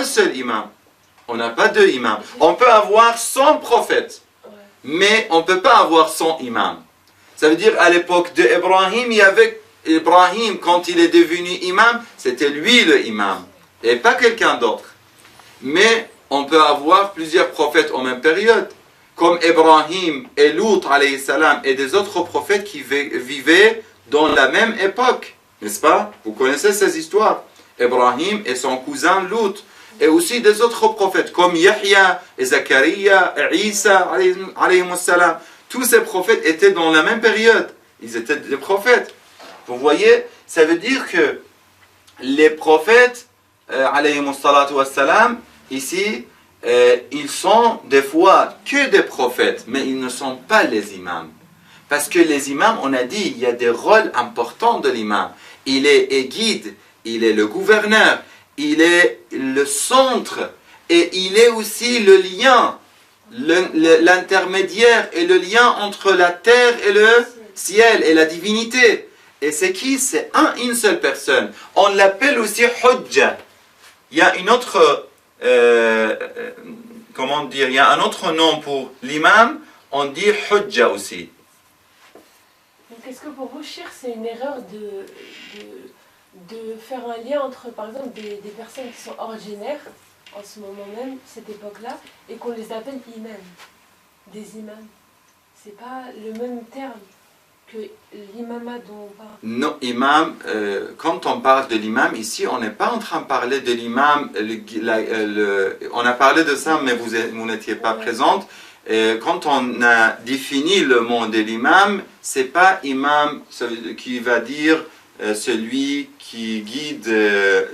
un seul imam. On n'a pas deux imams. On peut avoir 100 prophètes, mais on ne peut pas avoir 100 imams. Ça veut dire, à l'époque d'Ibrahim, il y avait Ibrahim, quand il est devenu imam, c'était lui le imam, et pas quelqu'un d'autre. Mais on peut avoir plusieurs prophètes en même période, comme Ibrahim et Lut, alayhi salam, et des autres prophètes qui vivaient dans la même époque. N'est-ce pas? Vous connaissez ces histoires. Ibrahim et son cousin Lut, et aussi des autres prophètes, comme Yahya, et Zachariah, et Isa, alayhi salam. Tous ces prophètes étaient dans la même période. Ils étaient des prophètes. Vous voyez, ça veut dire que les prophètes, alayhi salam, ici, ils sont des fois que des prophètes, mais ils ne sont pas les imams. Parce que les imams, on a dit, il y a des rôles importants de l'imam. Il est guide, il est le gouverneur, il est le centre, et il est aussi le lien, l'intermédiaire et le lien entre la terre et le ciel et la divinité. Et c'est qui? C'est une seule personne. On l'appelle aussi Hujja. Il y a une autre, comment dire, il y a un autre nom pour l'imam, on dit Hujja aussi. Donc est-ce que pour vous, Shir, c'est une erreur de faire un lien entre, par exemple, des personnes qui sont ordinaires, en ce moment même, cette époque-là, et qu'on les appelle imams, des imams? C'est pas le même terme que l'imama dont on parle. Non, imam, quand on parle de l'imam, ici, on n'est pas en train de parler de l'imam, on a parlé de ça, mais vous n'étiez pas présente. Quand on a défini le mot de l'imam, c'est pas imam qui va dire celui qui guide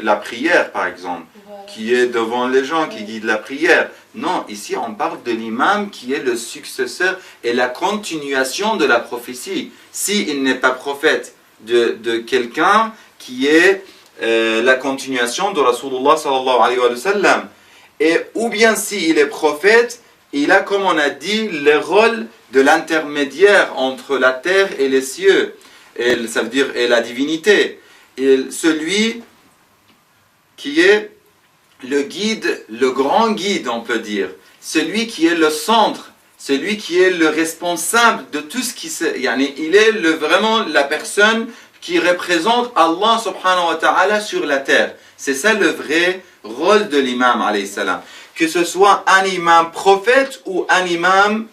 la prière, par exemple, voilà, qui est devant les gens, qui guide la prière. Non, ici on parle de l'imam qui est le successeur et la continuation de la prophétie. S'il n'est pas prophète de quelqu'un qui est la continuation de Rasulullah sallallahu alayhi wa sallam. Et ou bien s'il est prophète, il a, comme on a dit, le rôle de l'intermédiaire entre la terre et les cieux, et ça veut dire et la divinité. Et celui qui est le guide, le grand guide, on peut dire, celui qui est le centre, celui qui est le responsable de tout ce qui se... il est vraiment la personne qui représente Allah subhanahu wa ta'ala sur la terre. C'est ça le vrai rôle de l'imam, alayhi salam. Que ce soit un imam prophète ou un imam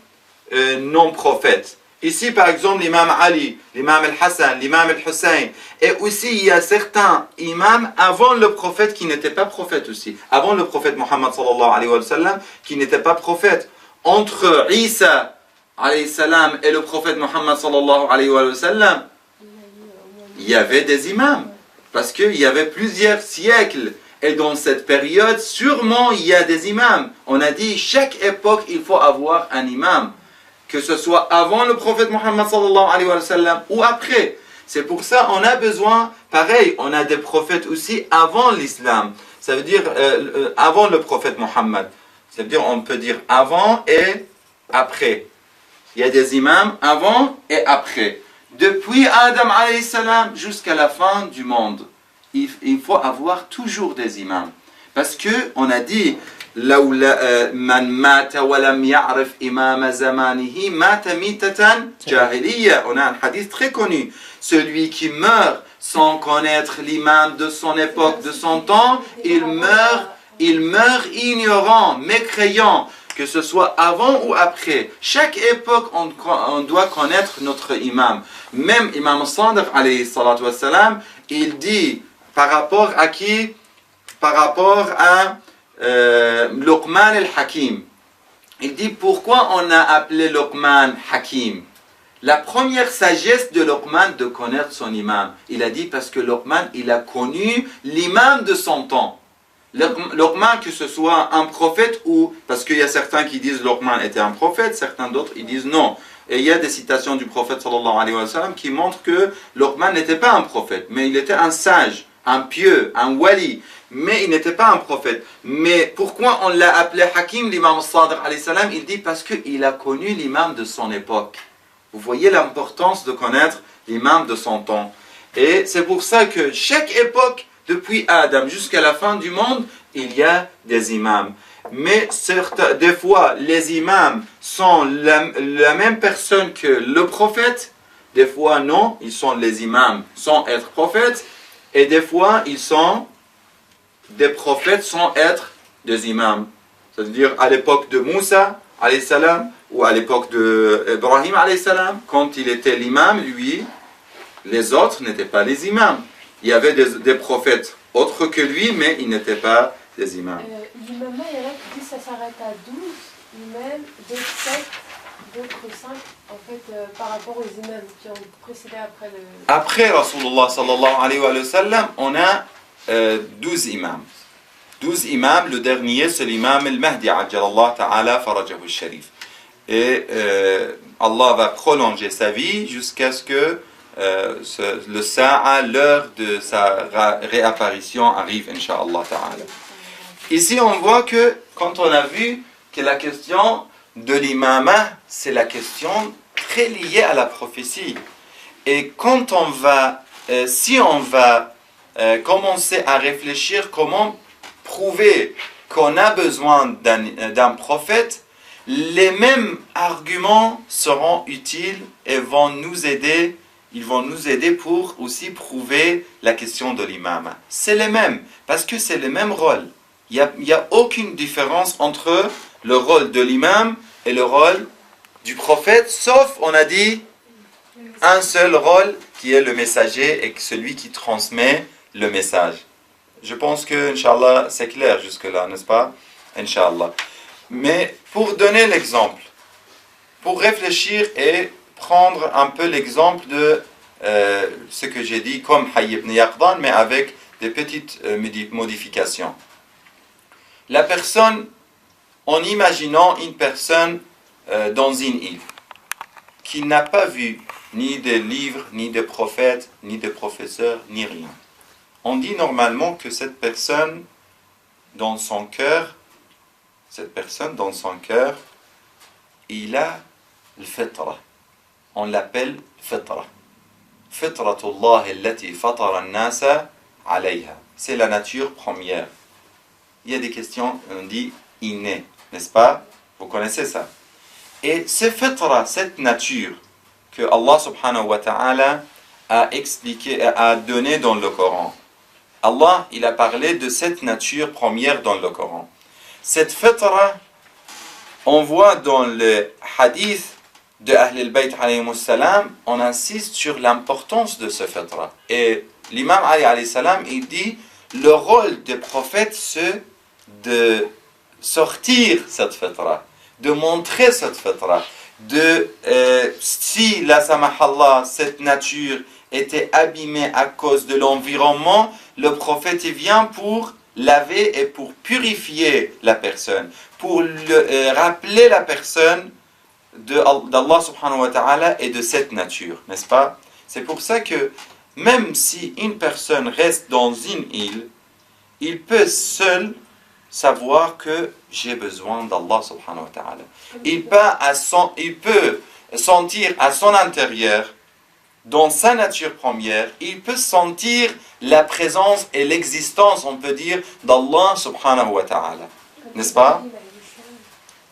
non prophète. Ici, par exemple, l'imam Ali, l'imam al-Hassan, l'imam al-Hussein. Et aussi, il y a certains imams avant le prophète qui n'étaient pas prophètes aussi. Avant le prophète Mohammed sallallahu alayhi wa sallam, qui n'était pas prophète. Entre Isa alayhi salam et le prophète Mohammed sallallahu alayhi wa sallam, il y avait des imams. Parce qu'il y avait plusieurs siècles. Et dans cette période, sûrement, il y a des imams. On a dit, chaque époque, il faut avoir un imam. Que ce soit avant le prophète Mohammed sallallahu alayhi wa sallam ou après. C'est pour ça on a besoin, pareil, on a des prophètes aussi avant l'islam. Ça veut dire avant le prophète Mohammed. Ça veut dire on peut dire avant et après. Il y a des imams avant et après. Depuis Adam alayhi salam jusqu'à la fin du monde. Il faut avoir toujours des imams. Parce que on a dit man mata wa lam ya'rif imam zamanihi mata mitatan jahiliya. On a un hadith très connu. Celui qui meurt sans connaître l'imam de son époque, de son temps, il meurt ignorant, mécréant, que ce soit avant ou après. Chaque époque, on doit connaître notre imam. Même Imam Sadiq alayhi salatu wassalam, il dit par rapport à qui? Par rapport à Luqman al-Hakim. Il dit pourquoi on a appelé Luqman Hakim? La première sagesse de Luqman de connaître son imam. Il a dit parce que Luqman, il a connu l'imam de son temps. Luqman, que ce soit un prophète ou... Parce qu'il y a certains qui disent Luqman était un prophète, certains d'autres ils disent non. Et il y a des citations du prophète sallallahu alayhi wa sallam qui montrent que Luqman n'était pas un prophète, mais il était un sage, un pieux, un wali. Mais il n'était pas un prophète. Mais pourquoi on l'a appelé Hakim, l'imam Sadiq alayhi salam? Il dit parce qu'il a connu l'imam de son époque. Vous voyez l'importance de connaître l'imam de son temps. Et c'est pour ça que chaque époque, depuis Adam jusqu'à la fin du monde, il y a des imams. Mais des fois, les imams sont la même personne que le prophète. Des fois, non, ils sont les imams sans être prophètes. Et des fois, ils sont des prophètes sans être des imams. C'est-à-dire à l'époque de Moussa, alayhi salam, ou à l'époque d'Ibrahim, alayhi salam, quand il était l'imam, lui, les autres n'étaient pas les imams. Il y avait des prophètes autres que lui, mais ils n'étaient pas des imams. L'imam, il y en a qui disent que ça s'arrête à 12 imams, d'autres 7, d'autres 5, en fait, par rapport aux imams qui ont précédé après le... Après Rasulullah sallallahu alayhi wa sallam, on a 12 imams. 12 imams, le dernier c'est l'imam al-Mahdi, ajjalallah ta'ala farajahu al-sharif. Et Allah va prolonger sa vie jusqu'à ce que le sa'a, l'heure de sa réapparition arrive, incha'Allah ta'ala. Ici, on voit que, quand on a vu que la question de l'imama, c'est la question très liée à la prophétie. Et quand on va, si on va commencer à réfléchir comment prouver qu'on a besoin d'un prophète, les mêmes arguments seront utiles et vont nous aider. Ils vont nous aider pour aussi prouver la question de l'imam. C'est les mêmes, parce que c'est le même rôle. Il n'y a aucune différence entre le rôle de l'imam et le rôle du prophète, sauf, on a dit, un seul rôle qui est le messager et celui qui transmet le message. Je pense que, Inch'Allah, c'est clair jusque-là, n'est-ce pas? Inch'Allah. Mais pour donner l'exemple, pour réfléchir et prendre un peu l'exemple de ce que j'ai dit comme Hayy ibn Yaqdan, mais avec des petites modifications. La personne, en imaginant une personne dans une île, qui n'a pas vu ni des livres, ni des prophètes, ni des professeurs, ni rien. On dit normalement que cette personne, dans son cœur, il a le fitra. On l'appelle fitra. Fitratullah allati fatara an-nasa alayha. C'est la nature première. Il y a des questions, on dit inné, n'est-ce pas? Vous connaissez ça. Et ce fitra, cette nature que Allah subhanahu wa ta'ala a expliqué, a donné dans le Coran. Allah, il a parlé de cette nature première dans le Coran. Cette fitra, on voit dans le hadith de Ahl al-Bayt alayhi salam, on insiste sur l'importance de ce fitra. Et l'imam Ali alayhi salam, il dit, le rôle des prophètes, c'est de sortir cette fitra, de montrer cette fitra, si la samahallah, cette nature était abîmée à cause de l'environnement, le prophète vient pour laver et pour purifier la personne, pour rappeler la personne d'Allah subhanahu wa ta'ala et de cette nature, n'est-ce pas? C'est pour ça que même si une personne reste dans une île, il peut seul savoir que j'ai besoin d'Allah subhanahu wa ta'ala. Il peut sentir à son intérieur, dans sa nature première, il peut sentir la présence et l'existence, on peut dire, d'Allah subhanahu wa ta'ala. N'est-ce pas?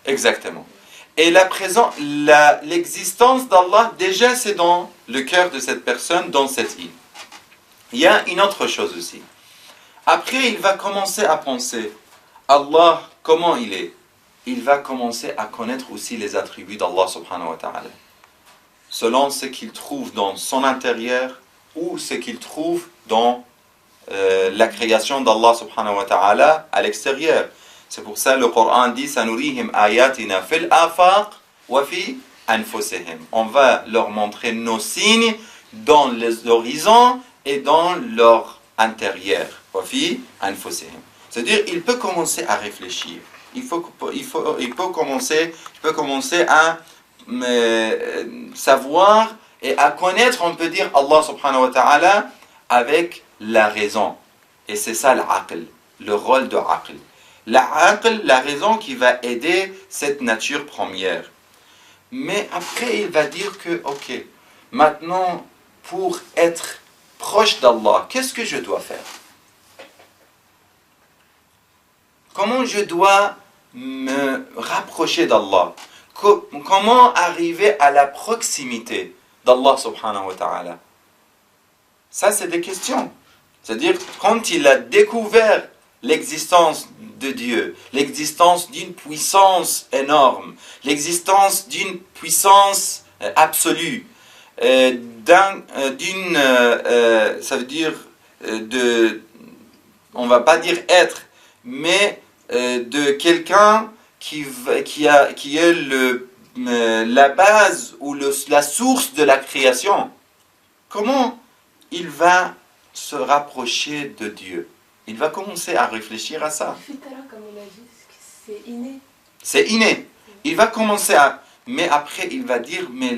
Exactement. Et l'existence d'Allah, déjà, c'est dans le cœur de cette personne, dans cette île. Il y a une autre chose aussi. Après, il va commencer à penser, Allah, comment il est? Il va commencer à connaître aussi les attributs d'Allah subhanahu wa ta'ala. Selon ce qu'il trouve dans son intérieur ou ce qu'il trouve dans la création d'Allah subhanahu wa ta'ala à l'extérieur. C'est pour ça que le Coran dit Sanurihim ayatina fil afaq wa fi anfusihim. On va leur montrer nos signes dans les horizons et dans leur intérieur. Wa fi anfusihim. C'est-à-dire, il peut commencer à réfléchir. Il peut commencer à savoir et à connaître, on peut dire, Allah subhanahu wa ta'ala avec la raison. Et c'est ça l'aql, le rôle de aql. L'aql, la raison qui va aider cette nature première. Mais après, il va dire que, ok, maintenant, pour être proche d'Allah, qu'est-ce que je dois faire? comment je dois me rapprocher d'Allah, comment arriver à la proximité d'Allah subhanahu wa ta'ala. Ça, c'est des questions. C'est-à-dire, quand il a découvert l'existence de Dieu, l'existence d'une puissance énorme, l'existence d'une puissance absolue, ça veut dire, on va pas dire être, mais de quelqu'un qui est la base ou la source de la création. Comment il va se rapprocher de Dieu? Il va commencer à réfléchir à ça. Comme on a dit, c'est inné. C'est inné. Il va commencer à... Mais après, il va dire, mais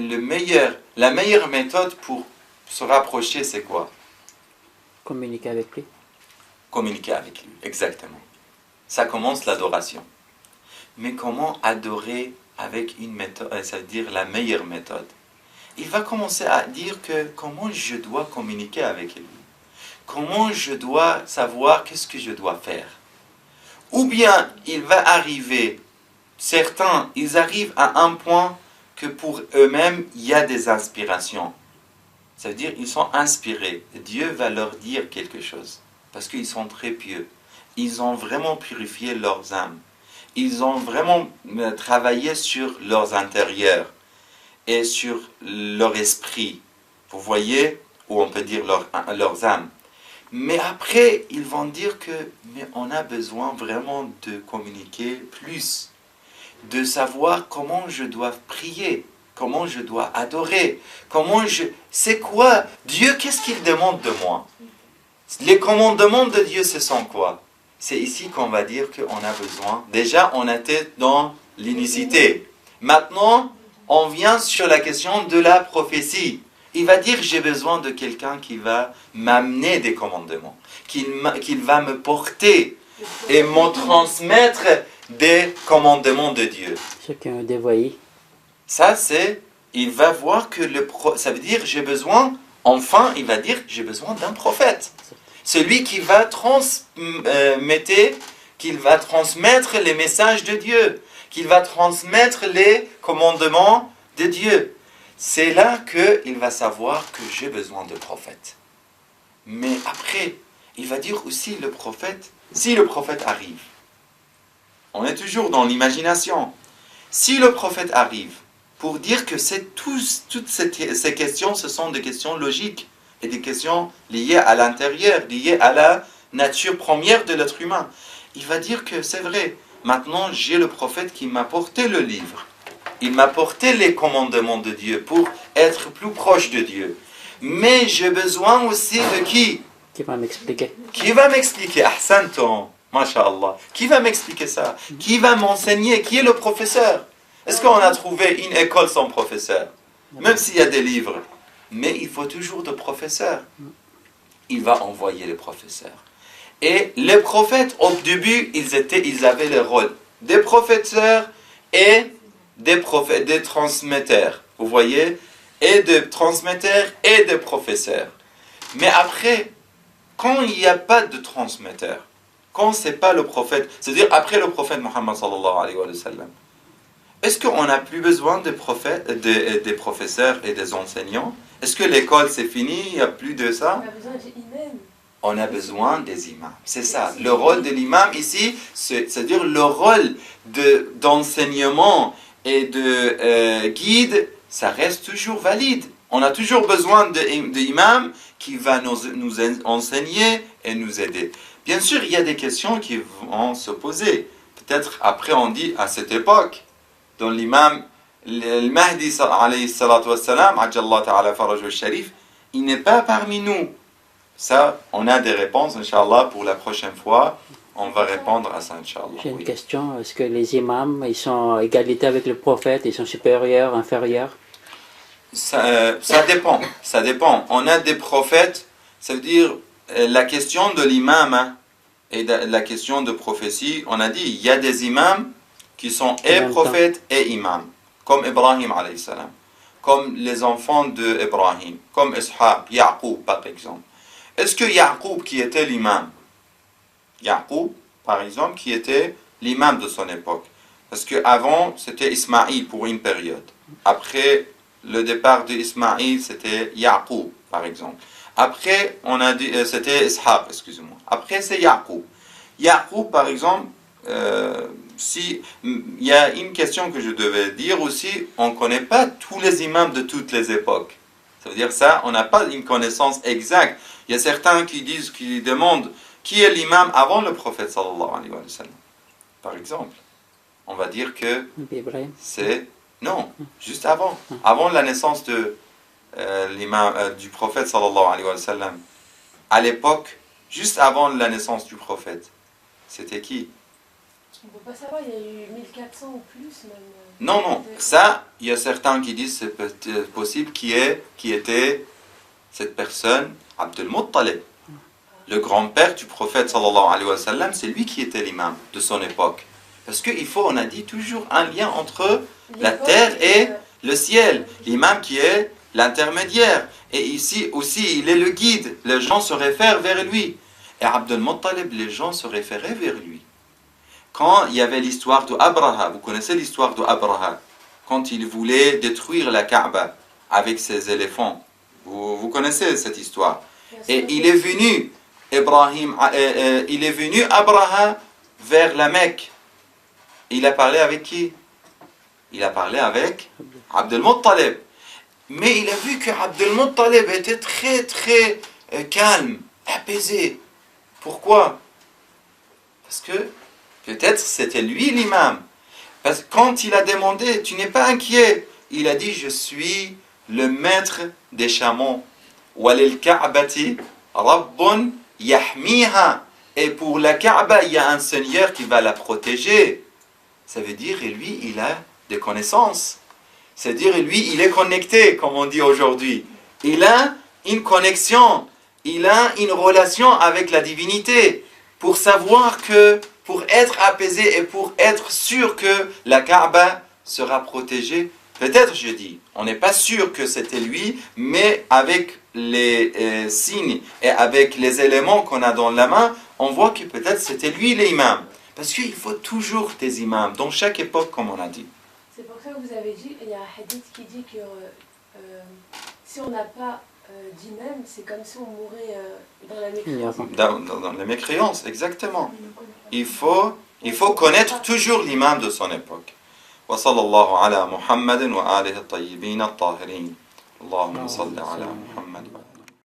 la meilleure méthode pour se rapprocher, c'est quoi? Communiquer avec lui. Communiquer avec lui, exactement. Ça commence l'adoration. Mais comment adorer avec une méthode, ça veut dire la meilleure méthode? Il va commencer à dire que comment je dois communiquer avec lui. Comment je dois savoir qu'est-ce que je dois faire. Ou bien il va arriver, certains, ils arrivent à un point que pour eux-mêmes, il y a des inspirations. Ça veut dire qu'ils sont inspirés. Dieu va leur dire quelque chose. Parce qu'ils sont très pieux. Ils ont vraiment purifié leurs âmes. Ils ont vraiment travaillé sur leurs intérieurs et sur leur esprit. Vous voyez, ou on peut dire leurs âmes. Mais après, ils vont dire que mais on a besoin vraiment de communiquer plus, de savoir comment je dois prier, comment je dois adorer, c'est quoi Dieu, qu'est-ce qu'il demande de moi? Les commandements de Dieu, ce sont quoi? C'est ici qu'on va dire qu'on a besoin. Déjà, on était dans l'inicité. Maintenant, on vient sur la question de la prophétie. Il va dire, j'ai besoin de quelqu'un qui va m'amener des commandements, qu'il va me porter et me transmettre des commandements de Dieu. Ceux qui ont dévoyé. Ça, c'est, il va voir que ça veut dire, j'ai besoin, enfin, il va dire, j'ai besoin d'un prophète. Celui qui va transmettre les messages de Dieu, qui va transmettre les commandements de Dieu. C'est là qu'il va savoir que j'ai besoin de prophète. Mais après, il va dire aussi le prophète, si le prophète arrive, on est toujours dans l'imagination, si le prophète arrive, pour dire que toutes ces questions, ce sont des questions logiques et des questions liées à l'intérieur, liées à la nature première de l'être humain. Il va dire que c'est vrai, maintenant j'ai le prophète qui m'a porté le livre. Il m'a porté les commandements de Dieu pour être plus proche de Dieu. Mais j'ai besoin aussi de qui? Qui va m'expliquer. Qui va m'expliquer? Ahsanton, masha'Allah. Qui va m'expliquer ça? Qui va m'enseigner? Qui est le professeur? Est-ce qu'on a trouvé une école sans professeur? Même s'il y a des livres. Mais il faut toujours de professeurs. Il va envoyer les professeurs. Et les prophètes, au début, ils avaient le rôle des professeurs et des transmetteurs. Vous voyez? Et de transmetteurs et de professeurs. Mais après, quand il n'y a pas de transmetteur, quand ce n'est pas le prophète, c'est-à-dire après le prophète Mohammed sallallahu alayhi wa sallam, est-ce qu'on n'a plus besoin des professeurs et des enseignants? Est-ce que l'école c'est fini? Il n'y a plus de ça? On a besoin des imams. On a besoin des imams. C'est ça. Le rôle de l'imam ici, c'est-à-dire le rôle d'enseignement et de guide, ça reste toujours valide. On a toujours besoin d'imam qui va nous enseigner et nous aider. Bien sûr, il y a des questions qui vont se poser. Peut-être après on dit à cette époque, dans l'imam, le Mahdi alayhi salatu wassalam, ajallah ta'ala farajul sharif, il n'est pas parmi nous. Ça, on a des réponses, Inch'Allah, pour la prochaine fois. On va répondre à ça, Inch'Allah. J'ai une question. Est-ce que les imams, ils sont à égalité avec le prophète? Ils sont supérieurs, inférieurs? Ça dépend. Ça dépend. On a des prophètes, ça veut dire la question de l'imam et la question de prophétie, on a dit, il y a des imams qui sont et prophètes et imams, comme Ibrahim alayhi salam, comme les enfants d'Ibrahim, comme Ishaq, Yaqub par exemple. Est-ce que Yaqub qui était l'imam, Yaqub, par exemple, qui était l'imam de son époque. Parce qu'avant, c'était Ismaïl pour une période. Après le départ d'Ismaïl, c'était Yaqub, par exemple. Après, on a dit, c'était Ishaq, excusez-moi. Après, c'est Yaqub. Yaqub, par exemple, si il y a une question que je devais dire aussi, on ne connaît pas tous les imams de toutes les époques. Ça veut dire ça, on n'a pas une connaissance exacte. Il y a certains qui disent, qui demandent, qui est l'imam avant le prophète sallallahu alayhi wa sallam. Par exemple, on va dire que Ibrahim. c'est non, juste avant, avant la naissance de l'imam du prophète sallallahu alayhi wa sallam. À l'époque, juste avant la naissance du prophète, c'était qui? On ne peut pas savoir, il y a eu 1400 ou plus même. Non, non, ça, il y a certains qui disent c'est possible qui était cette personne, Abdul Muttalib. Le grand-père du prophète sallallahu alayhi wa sallam, c'est lui qui était l'imam de son époque. Parce qu'il faut, on a dit toujours un lien entre la terre et le ciel. L'imam qui est l'intermédiaire. Et ici aussi, il est le guide. Les gens se réfèrent vers lui. Et Abdul Muttalib, les gens se référaient vers lui. Quand il y avait l'histoire d'Abraha, vous connaissez l'histoire d'Abraha, quand il voulait détruire la Kaaba avec ses éléphants. Vous connaissez cette histoire. Et il est venu, Abraha vers la Mecque. Il a parlé avec qui? Il a parlé avec Abdul Muttalib. Mais il a vu que Abdul Muttalib était très très calme, apaisé. Pourquoi? Parce que peut-être c'était lui l'imam. Parce que quand il a demandé, tu n'es pas inquiet, il a dit, je suis le maître des chameaux. Walil Ka'bati Rabbun Yahmiha. Et pour la Kaaba, il y a un Seigneur qui va la protéger. Ça veut dire, et lui, il a des connaissances. C'est-à-dire, lui, il est connecté, comme on dit aujourd'hui. Il a une connexion, il a une relation avec la divinité pour savoir que, pour être apaisé et pour être sûr que la Kaaba sera protégée. Peut-être, je dis, on n'est pas sûr que c'était lui, mais avec les signes et avec les éléments qu'on a dans la main, on voit que peut-être c'était lui l'imam. Parce qu'il faut toujours des imams, dans chaque époque, comme on a dit. C'est pour ça que vous avez dit, il y a un hadith qui dit que si on n'a pas d'imam, c'est comme si on mourait dans la mécréance. Dans la mécréance, exactement. Il faut connaître toujours l'imam de son époque. Wa sallallahu ala Muhammadin wa alihi at-tayyibin at-tahirin. Allahumma salli ala Muhammad.